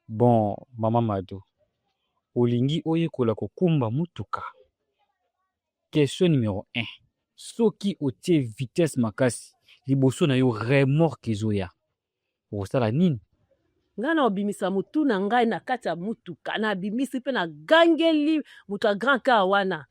Bon, Mama Mado, olingi oyekola kokumba mutuka. Question numéro 1. Soki otie vitesse makasi, liboso na yo remorque ezoya. Okosala nini? Nga na obimisa mutu na ngai na kati ya mutuka na bimisi pe na gangeli mutu ya grand car wana.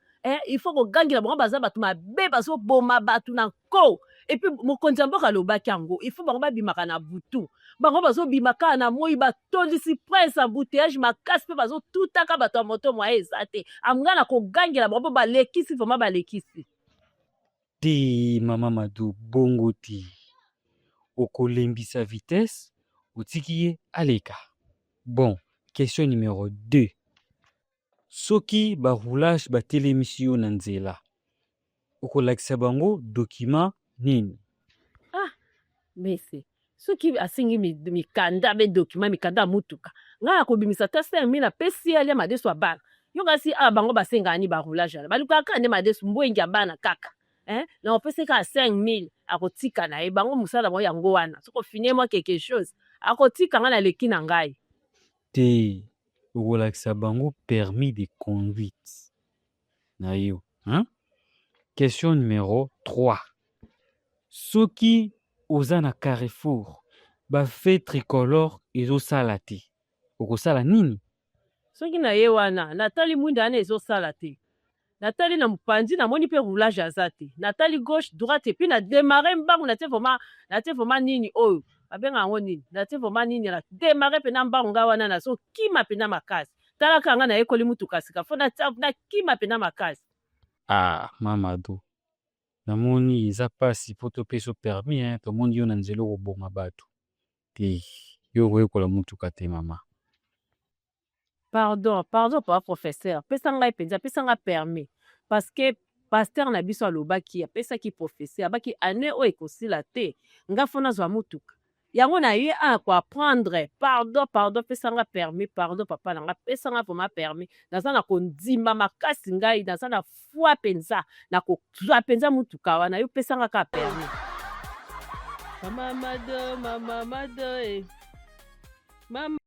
Il faut kogangela bango baza bato mabe bazoboma bato na nko. Et puis mokonzi ya mboka alobaki yango il faut bango babimaka na butu. Bango bazobimaka na moi batondisi prince embouteillage makasi pe bazotutaka bato ya moto moye eza te. Nga na kogangela bango balekisi vraiment balekisi. Te Mama Mado bongo te. Okolembisa vitesse, otiki ye aleka. Bon, question numéro 2. Soki ba roulage ba telemisi yo na nzela. Okolakisa bango document nini? Mese soki asingi mikanda be document mikanda mutuka nga akobimisa ta 5000 na pesi alia madeso ya bana yo kasi bango basengani ba roulage ala balukaka nde madeso mbwengi ya bana kaka na opesi ka 5000 akotika na ye bango musala mo yango wana soko finir moi quelque chose akotika nga na leki na ngai te okolakisa bango permis de conduite na yo Question numéro 3. Soki oza na Carrefour ba fait tricolore ezosala te. Okosala nini? soki na ye wana natali mwinda ane ezosala te natali na mopanzi namoni pe roulage aza te natali gauche droite puis na démarrer mbangu natie vraiment nini oyo abenga yango nini natie vraiment nini na démarrer pe na mbangu nga wana nazokima pe na makasi talaka nga nayekoli mutuka sika fo nakima pe na makasi Mamado namoni eza pasi po topesa permis tomoni yo na nzela okoboma bato te yo koyekola mutuka te mama. Pardon papa professeur pesa ngai mpenza pesa nga permis parce que pasteur na biso alobaki apesaki professeur abaki ane oyo ekosila te nga fo nazwa mutuka yango na ye koapprendre pardon pesa nga permis pardon papa na nga pesa nga vraiment permis naza na kondima makasi ngai naza na foi mpenza na kozwa mpenza mutuka wana yo pesa nga ka permis mama mado mama